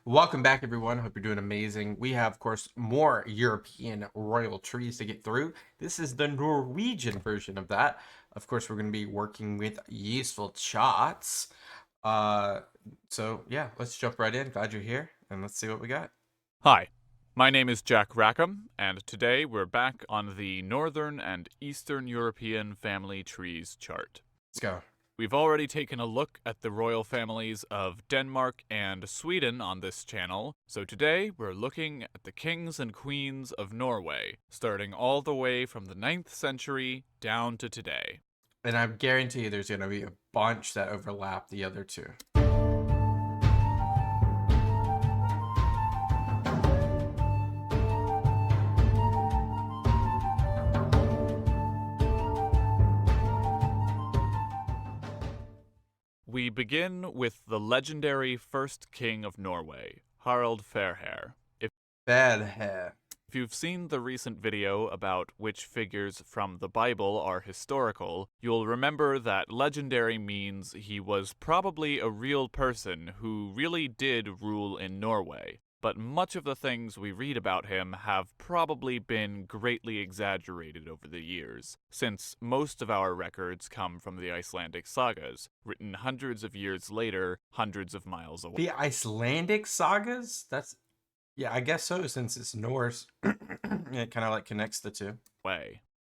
Welcome back, everyone. Hope you're doing amazing. We have, of course, more European royal trees to get through. This is the Norwegian version of that. Of course, we're going to be working with useful charts. So yeah, let's jump right in. Glad you're here, and let's see what we got. Hi, my name is Jack Rackham, and today we're back on the Northern and Eastern European family trees chart. Let's go. We've already taken a look at the royal families of Denmark and Sweden on this channel, so today we're looking at the kings and queens of Norway, starting all the way from the 9th century down to today. And I guarantee you there's going to be a bunch that overlap the other two. We begin with the legendary first king of Norway, Harald Fairhair. Bad hair. If you've seen the recent video about which figures from the Bible are historical, you'll remember that legendary means he was probably a real person who really did rule in Norway. But much of the things we read about him have probably been greatly exaggerated over the years, since most of our records come from the Icelandic sagas, written hundreds of years later, hundreds of miles away. The Icelandic sagas? Yeah, I guess so, since it's Norse. It kind of like connects the two.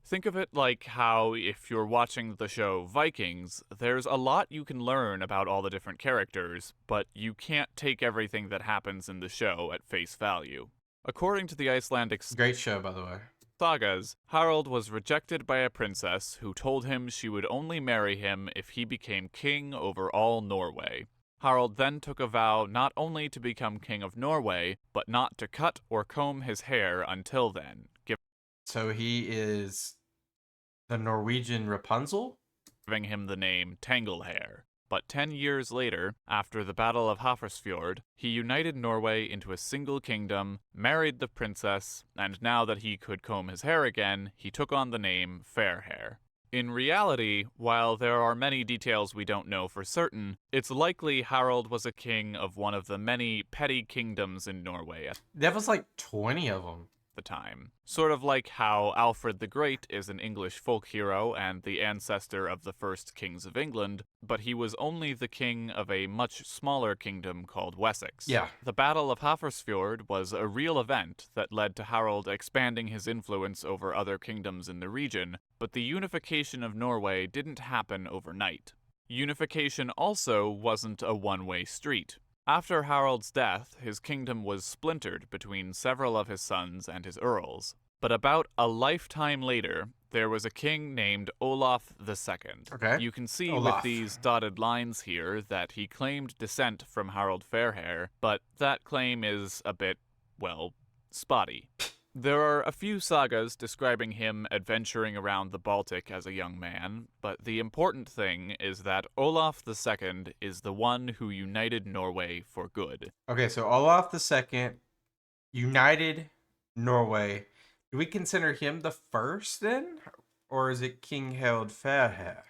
Think of it like how, if you're watching the show Vikings, there's a lot you can learn about all the different characters, but you can't take everything that happens in the show at face value. According to the Icelandic Great show, by the way. sagas, Harald was rejected by a princess who told him she would only marry him if he became king over all Norway. Harald then took a vow not only to become king of Norway, but not to cut or comb his hair until then, So he is the Norwegian Rapunzel? giving him the name Tanglehair. But 10 years later, after the Battle of Hafrsfjord, he united Norway into a single kingdom, married the princess, and now that he could comb his hair again, he took on the name Fairhair. In reality, while there are many details we don't know for certain, it's likely Harald was a king of one of the many petty kingdoms in Norway at That was like 20 of them. the time. Sort of like how Alfred the Great is an English folk hero and the ancestor of the first kings of England, but he was only the king of a much smaller kingdom called Wessex. Yeah. The Battle of Hafrsfjord was a real event that led to Harald expanding his influence over other kingdoms in the region, but the unification of Norway didn't happen overnight. Unification also wasn't a one-way street. After Harald's death, his kingdom was splintered between several of his sons and his earls. But about a lifetime later, there was a king named Olaf II. Okay. You can see Olaf. with these dotted lines here that he claimed descent from Harald Fairhair, but that claim is a bit, well, spotty. There are a few sagas describing him adventuring around the Baltic as a young man, but the important thing is that Olaf II is the one who united Norway for good. Okay, so Olaf II united Norway. Do we consider him the first then? Or is it King Harald Fairhair?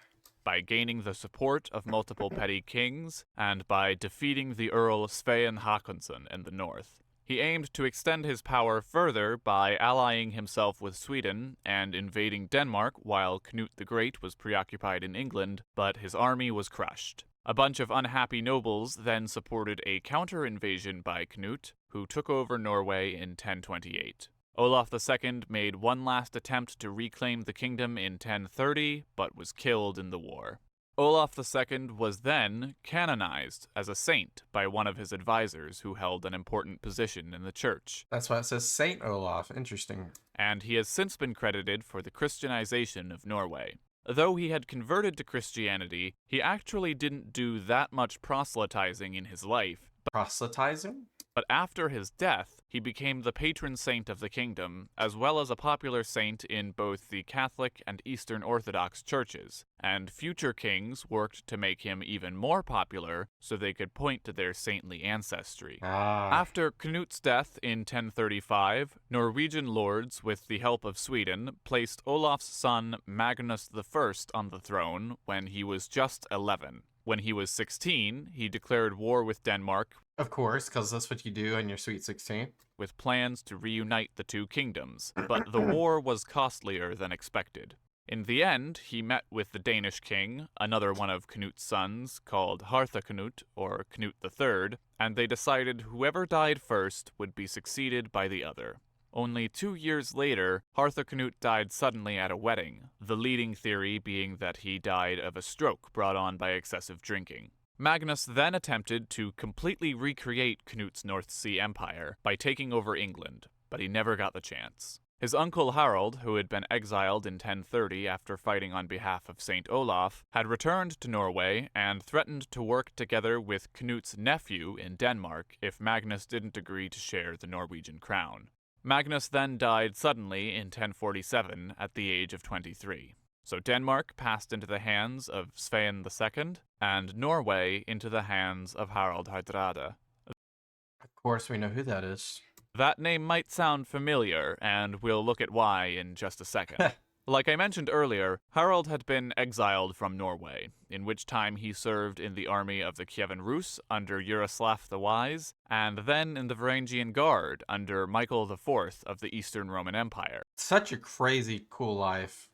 By gaining the support of multiple petty kings, and by defeating the Earl Svein Håkonsson in the north. He aimed to extend his power further by allying himself with Sweden and invading Denmark while Knut the Great was preoccupied in England, but his army was crushed. A bunch of unhappy nobles then supported a counter-invasion by Knut, who took over Norway in 1028. Olaf II made one last attempt to reclaim the kingdom in 1030, but was killed in the war. Olaf II was then canonized as a saint by one of his advisors who held an important position in the church. That's why it says Saint Olaf. Interesting. And he has since been credited for the Christianization of Norway. Though he had converted to Christianity, he actually didn't do that much proselytizing in his life. Proselytizing? But after his death, he became the patron saint of the kingdom, as well as a popular saint in both the Catholic and Eastern Orthodox churches, and future kings worked to make him even more popular so they could point to their saintly ancestry. After Knut's death in 1035, Norwegian lords, with the help of Sweden, placed Olaf's son Magnus I on the throne when he was just 11. When he was 16, he declared war with Denmark Of course, because that's what you do on your Sweet 16. with plans to reunite the two kingdoms, but the war was costlier than expected. In the end, he met with the Danish king, another one of Knut's sons, called Harthacnut, or Knut III, and they decided whoever died first would be succeeded by the other. Only 2 years later, Harthacnut died suddenly at a wedding, the leading theory being that he died of a stroke brought on by excessive drinking. Magnus then attempted to completely recreate Knut's North Sea Empire by taking over England, but he never got the chance. His uncle Harald, who had been exiled in 1030 after fighting on behalf of Saint Olaf, had returned to Norway and threatened to work together with Knut's nephew in Denmark if Magnus didn't agree to share the Norwegian crown. Magnus then died suddenly in 1047 at the age of 23. So Denmark passed into the hands of Svein II, and Norway into the hands of Harald Hardrade. Of course, we know who that is. That name might sound familiar, and we'll look at why in just a second. Like I mentioned earlier, Harald had been exiled from Norway, in which time he served in the army of the Kievan Rus under Yaroslav the Wise, and then in the Varangian Guard under Michael IV of the Eastern Roman Empire. Such a crazy, cool life.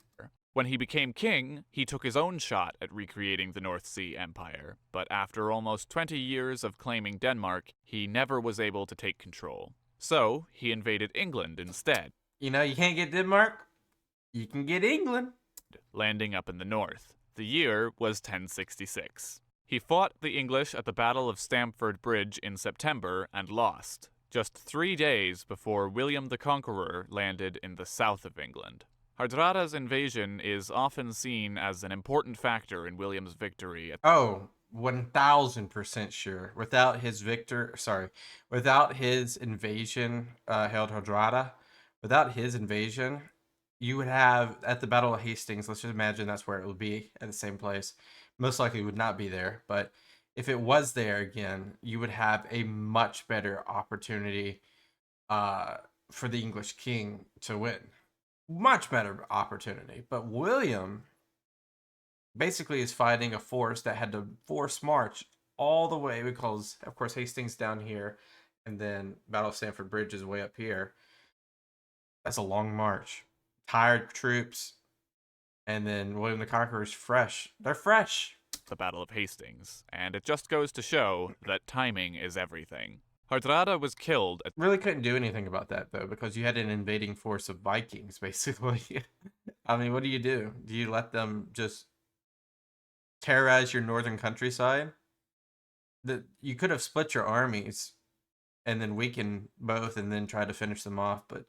When he became king, he took his own shot at recreating the North Sea Empire, but after almost 20 years of claiming Denmark, he never was able to take control. So, he invaded England instead. You know, you can't get Denmark, you can get England. Landing up in the north. The year was 1066. He fought the English at the Battle of Stamford Bridge in September and lost, just 3 days before William the Conqueror landed in the south of England. Hardrada's invasion is often seen as an important factor in William's victory. 1000% sure. Without his invasion, Harald Hardrada, without his invasion, you would have, at the Battle of Hastings, let's just imagine that's where it would be, at the same place. Most likely would not be there, but if it was there again, you would have a much better opportunity for the English king to win. Much better opportunity. But William basically is fighting a force that had to force march all the way, because of course Hastings down here and then Battle of Stamford Bridge is way up here. That's a long march. Tired troops, and then William the Conqueror's fresh. They're fresh. The Battle of Hastings, and it just goes to show that timing is everything. Hardrada was killed. Really couldn't do anything about that, though, because you had an invading force of Vikings, basically. I mean, what do? Do you let them just terrorize your northern countryside? You could have split your armies and then weaken both and then try to finish them off, but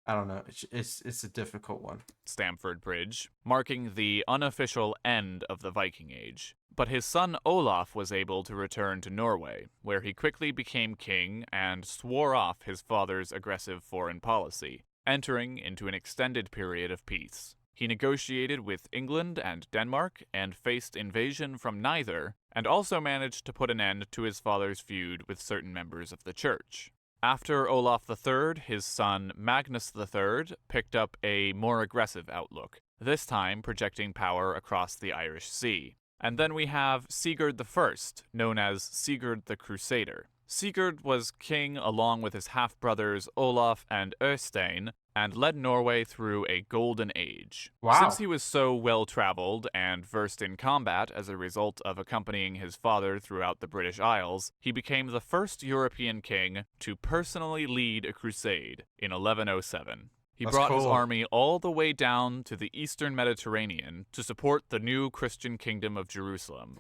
I don't know. It's a difficult one. Stamford Bridge, marking the unofficial end of the Viking Age. But his son Olaf was able to return to Norway, where he quickly became king and swore off his father's aggressive foreign policy, entering into an extended period of peace. He negotiated with England and Denmark and faced invasion from neither, and also managed to put an end to his father's feud with certain members of the church. After Olaf III, his son Magnus III picked up a more aggressive outlook, this time projecting power across the Irish Sea. And then we have Sigurd I, known as Sigurd the Crusader. Sigurd was king along with his half-brothers Olaf and Øystein, and led Norway through a golden age. Wow. Since he was so well-traveled and versed in combat as a result of accompanying his father throughout the British Isles, he became the first European king to personally lead a crusade in 1107. He brought his army all the way down to the eastern Mediterranean to support the new Christian kingdom of Jerusalem.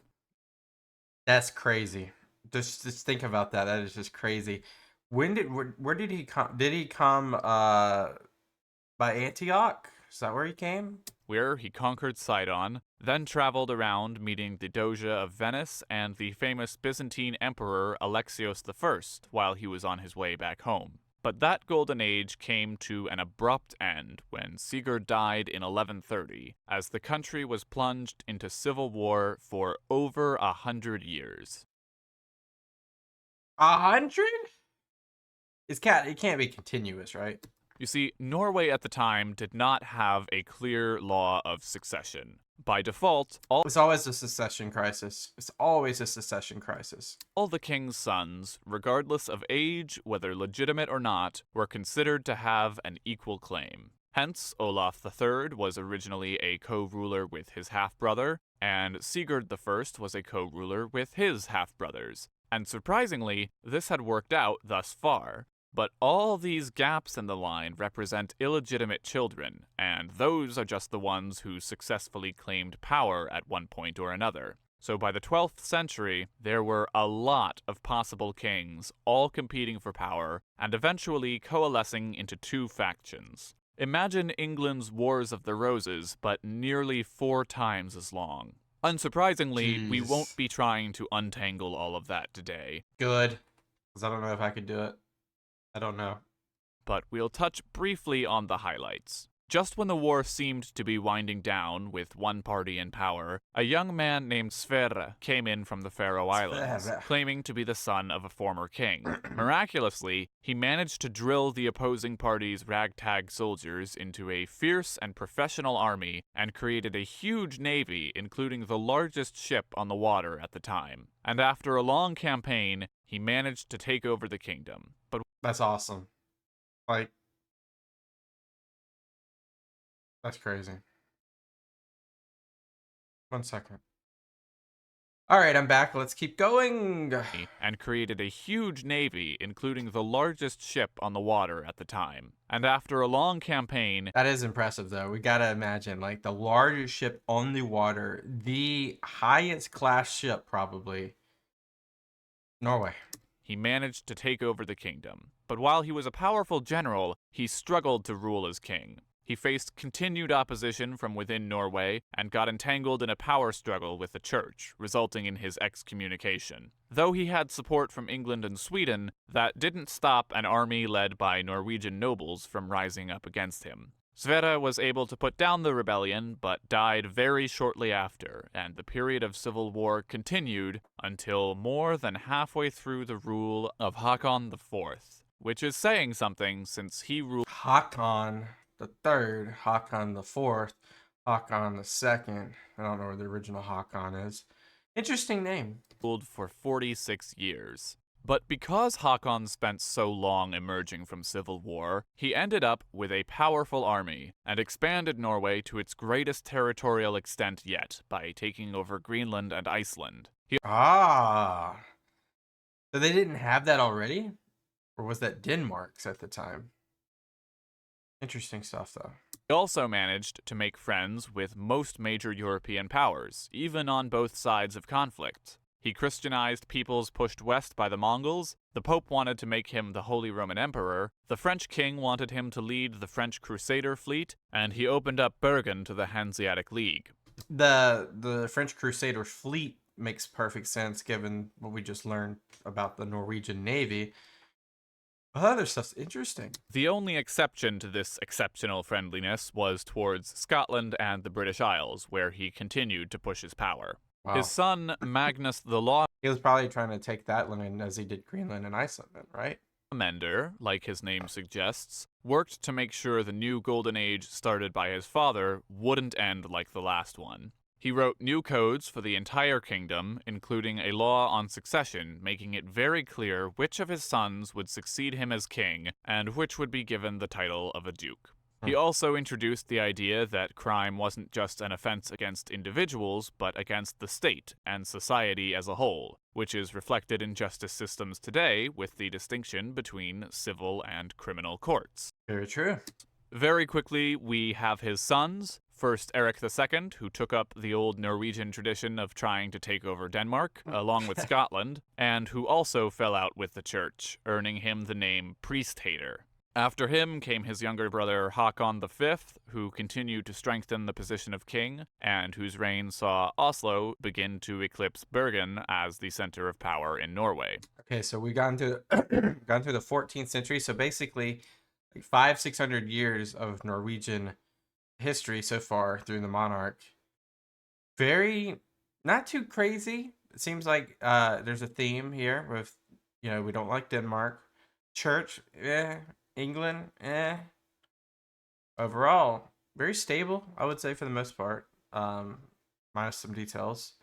That's crazy. Just think about that. That is just crazy. Where did he come? Did he come by Antioch? Is that where he came? Where he conquered Sidon, then traveled around meeting the Doge of Venice and the famous Byzantine Emperor Alexios I while he was on his way back home. But that golden age came to an abrupt end when Sigurd died in 1130, as the country was plunged into civil war for over 100 years. 100? It can't be continuous, right? You see, Norway at the time did not have a clear law of succession. By default, It's always a succession crisis. It's always a succession crisis. all the king's sons, regardless of age, whether legitimate or not, were considered to have an equal claim. Hence, Olaf III was originally a co-ruler with his half-brother, and Sigurd I was a co-ruler with his half-brothers. And surprisingly, this had worked out thus far. But all these gaps in the line represent illegitimate children, and those are just the ones who successfully claimed power at one point or another. So by the 12th century, there were a lot of possible kings, all competing for power, and eventually coalescing into two factions. Imagine England's Wars of the Roses, but nearly 4 times as long. Unsurprisingly, we won't be trying to untangle all of that today. Good. Because I don't know if I could do it. I don't know. But we'll touch briefly on the highlights. Just when the war seemed to be winding down with one party in power, a young man named Sverre came in from the Faroe Islands, claiming to be the son of a former king. Miraculously, he managed to drill the opposing party's ragtag soldiers into a fierce and professional army and created a huge navy, including the largest ship on the water at the time. And after a long campaign, he managed to take over the kingdom. But that's awesome. Like, that's crazy. 1 second. All right, I'm back. Let's keep going. And created a huge navy, including the largest ship on the water at the time. And after a long campaign... That is impressive, though. We gotta imagine, like, the largest ship on the water, the highest class ship, probably. Norway. He managed to take over the kingdom. But while he was a powerful general, he struggled to rule as king. He faced continued opposition from within Norway and got entangled in a power struggle with the church, resulting in his excommunication. Though he had support from England and Sweden, that didn't stop an army led by Norwegian nobles from rising up against him. Sverre was able to put down the rebellion, but died very shortly after, and the period of civil war continued until more than halfway through the rule of Håkon IV, which is saying something since he ruled Håkon the third, Håkon the fourth, Håkon the second. I don't know where the original Håkon is. Interesting name. Ruled for 46 years. But because Håkon spent so long emerging from civil war, he ended up with a powerful army and expanded Norway to its greatest territorial extent yet by taking over Greenland and Iceland. So they didn't have that already? Or was that Denmark's at the time? Interesting stuff, though. He also managed to make friends with most major European powers, even on both sides of conflict. He Christianized peoples pushed west by the Mongols, the Pope wanted to make him the Holy Roman Emperor, the French king wanted him to lead the French Crusader fleet, and he opened up Bergen to the Hanseatic League. The French Crusader fleet makes perfect sense given what we just learned about the Norwegian Navy. Other stuff's interesting. The only exception to this exceptional friendliness was towards Scotland and the British Isles, where he continued to push his power. Wow. His son, Magnus the Law... He was probably trying to take that line as he did Greenland and Iceland, right? Mender, like his name suggests, worked to make sure the new golden age started by his father wouldn't end like the last one. He wrote new codes for the entire kingdom, including a law on succession, making it very clear which of his sons would succeed him as king, and which would be given the title of a duke. He also introduced the idea that crime wasn't just an offense against individuals, but against the state and society as a whole, which is reflected in justice systems today with the distinction between civil and criminal courts. Very true. Very quickly, we have his sons. First, Eric II, who took up the old Norwegian tradition of trying to take over Denmark, along with Scotland, and who also fell out with the church, earning him the name priest-hater. After him came his younger brother Håkon V, who continued to strengthen the position of king, and whose reign saw Oslo begin to eclipse Bergen as the center of power in Norway. Okay, so we got into gone through the 14th century, so basically like 500-600 years of Norwegian history so far through the monarch. Very, not too crazy. It seems like there's a theme here with, we don't like Denmark. Church, England, Overall, very stable, I would say, for the most part, minus some details.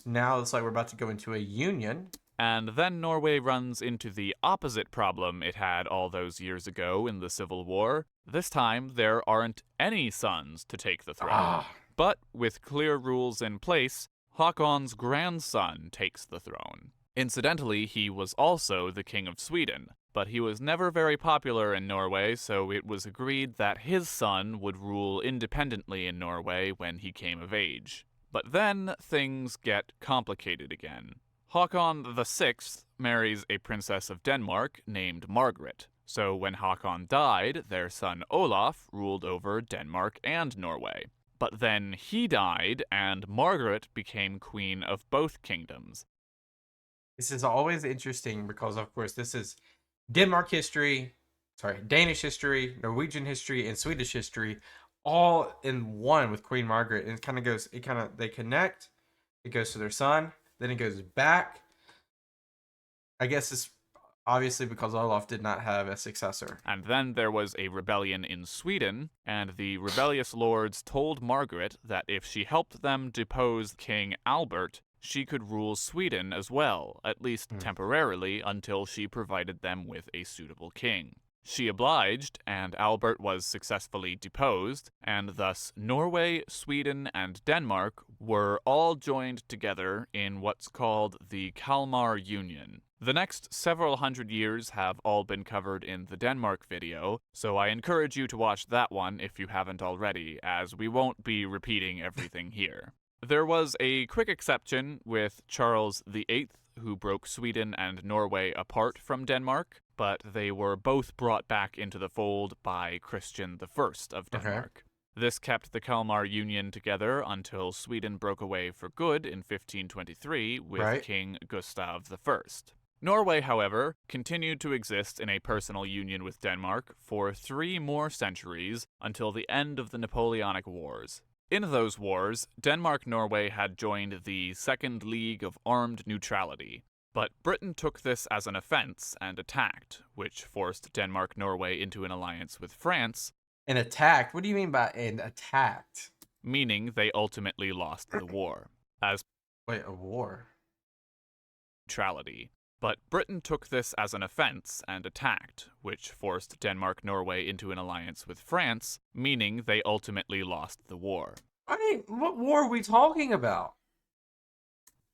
Now it's like we're about to go into a union. And then Norway runs into the opposite problem it had all those years ago in the Civil War. This time, there aren't any sons to take the throne. Ah, But with clear rules in place, Haakon's grandson takes the throne. Incidentally, he was also the King of Sweden, but he was never very popular in Norway, so it was agreed that his son would rule independently in Norway when he came of age. But then things get complicated again. Haakon VI marries a princess of Denmark named Margaret. So when Haakon died, their son Olaf ruled over Denmark and Norway. But then he died, and Margaret became queen of both kingdoms. this is always interesting because, of course, this is Denmark history, Danish history, Norwegian history, and Swedish history, all in one with Queen Margaret. And they connect. It goes to their son, then it goes back. I guess it's obviously because Olaf did not have a successor. And then there was a rebellion in Sweden, and the rebellious lords told Margaret that if she helped them depose King Albert, she could rule Sweden as well, at least temporarily, until she provided them with a suitable king. She obliged, and Albert was successfully deposed, and thus Norway, Sweden, and Denmark were all joined together in what's called the Kalmar Union. The next several hundred years have all been covered in the Denmark video, so I encourage you to watch that one if you haven't already, as we won't be repeating everything here. There was a quick exception with Charles VIII, who broke Sweden and Norway apart from Denmark, but they were both brought back into the fold by Christian I of Denmark. This kept the Kalmar Union together until Sweden broke away for good in 1523 with King Gustav I. Norway, however, continued to exist in a personal union with Denmark for 3 more centuries until the end of the Napoleonic Wars. In those wars, Denmark-Norway had joined the Second League of Armed Neutrality, but Britain took this as an offense and attacked, which forced Denmark-Norway into an alliance with France. An attacked? What do you mean by an attacked? Meaning they ultimately lost the war. Wait, a war? Neutrality. But Britain took this as an offense and attacked, which forced Denmark-Norway into an alliance with France, meaning they ultimately lost the war. I mean, what war are we talking about?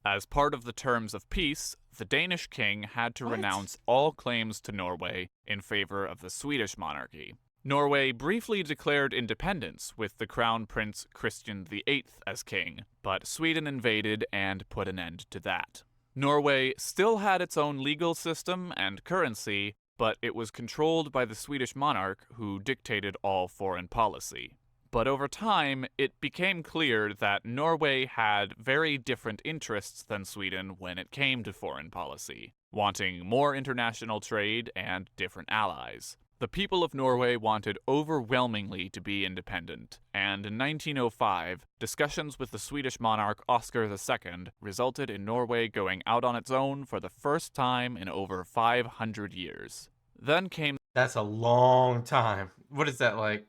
As part of the terms of peace, the Danish king had to renounce all claims to Norway in favor of the Swedish monarchy. Norway briefly declared independence with the Crown Prince Christian VIII as king, but Sweden invaded and put an end to that. Norway still had its own legal system and currency, but it was controlled by the Swedish monarch who dictated all foreign policy. But over time, it became clear that Norway had very different interests than Sweden when it came to foreign policy, wanting more international trade and different allies. The people of Norway wanted overwhelmingly to be independent, and in 1905, discussions with the Swedish monarch Oscar II resulted in Norway going out on its own for the first time in over 500 years. Then came... That's a long time. What is that, like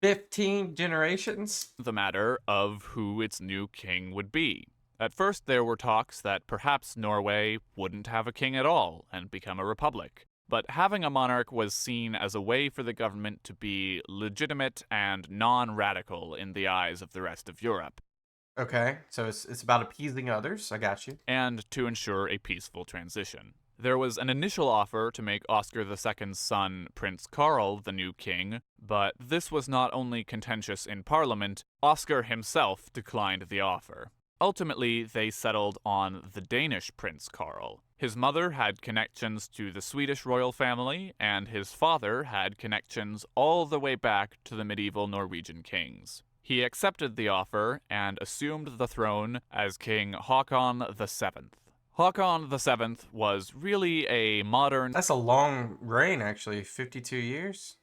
15 generations? The matter of who its new king would be. At first, there were talks that perhaps Norway wouldn't have a king at all and become a republic. But having a monarch was seen as a way for the government to be legitimate and non-radical in the eyes of the rest of Europe. Okay, so it's about appeasing others. I got you. And to ensure a peaceful transition. There was an initial offer to make Oscar II's son, Prince Karl, the new king, but this was not only contentious in Parliament, Oscar himself declined the offer. Ultimately, they settled on the Danish Prince Karl. His mother had connections to the Swedish royal family, and his father had connections all the way back to the medieval Norwegian kings. He accepted the offer and assumed the throne as King Haakon VII. Haakon VII was really a modern... That's a long reign, actually. 52 years?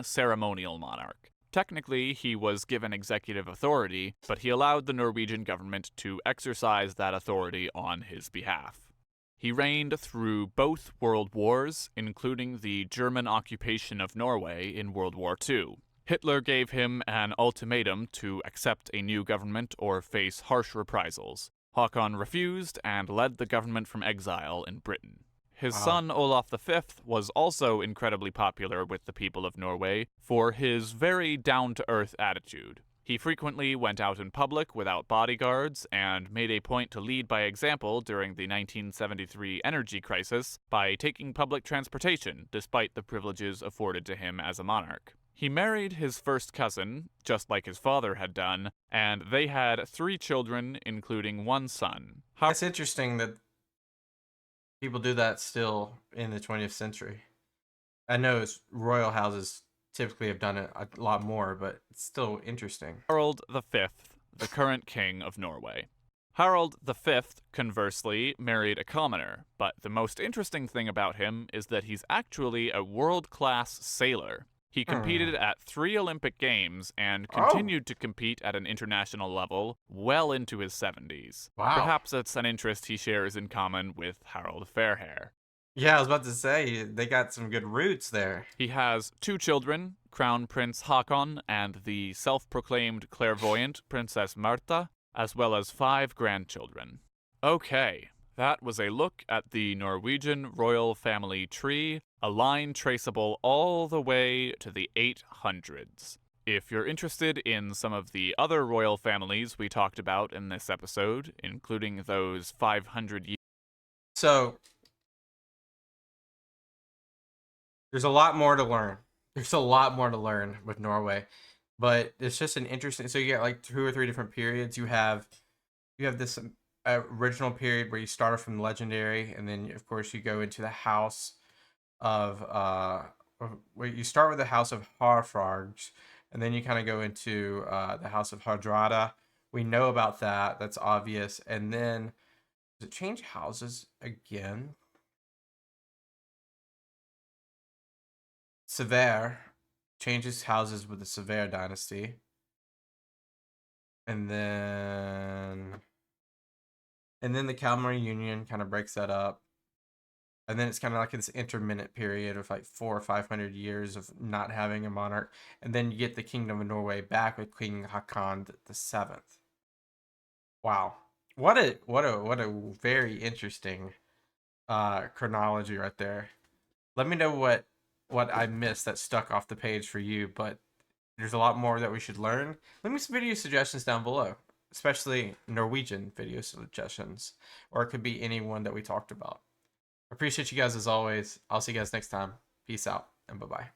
...ceremonial monarch. Technically, he was given executive authority, but he allowed the Norwegian government to exercise that authority on his behalf. He reigned through both world wars, including the German occupation of Norway in World War II. Hitler gave him an ultimatum to accept a new government or face harsh reprisals. Håkon refused and led the government from exile in Britain. His Wow. son Olaf V was also incredibly popular with the people of Norway for his very down-to-earth attitude. He frequently went out in public without bodyguards and made a point to lead by example during the 1973 energy crisis by taking public transportation despite the privileges afforded to him as a monarch. He married his first cousin, just like his father had done, and they had 3 children, including 1 son. It's interesting that people do that still in the 20th century. I know royal houses typically have done it a lot more, but it's still interesting. Harald V, the current king of Norway. Harald V, conversely, married a commoner, but the most interesting thing about him is that he's actually a world-class sailor. He competed at 3 Olympic Games and continued to compete at an international level well into his 70s. Wow. Perhaps it's an interest he shares in common with Harald Fairhair. Yeah, I was about to say, they got some good roots there. He has 2 children, Crown Prince Håkon and the self-proclaimed clairvoyant Princess Marta, as well as 5 grandchildren. Okay, that was a look at the Norwegian royal family tree, a line traceable all the way to the 800s. If you're interested in some of the other royal families we talked about in this episode, including those 500 years. So, there's a lot more to learn. There's a lot more to learn with Norway, but it's just an interesting. So you get like 2 or 3 different periods. You have this original period where you start from legendary, and then of course you go into the house of where you start with the House of Harfargs, and then you kind of go into the House of Hardrada. We know about that. That's obvious. And then does it change houses again? Sever changes houses with the Sever dynasty. And then the Kalmar Union kind of breaks that up. And then it's kind of like this intermittent period of like 400 or 500 years of not having a monarch. And then you get the Kingdom of Norway back with King Haakon the Seventh. Wow. What a very interesting chronology right there. Let me know what I missed that stuck off the page for you, but there's a lot more that we should learn. Leave me some video suggestions down below, especially Norwegian video suggestions, or it could be any one that we talked about. Appreciate you guys as always. I'll see you guys next time. Peace out and bye-bye.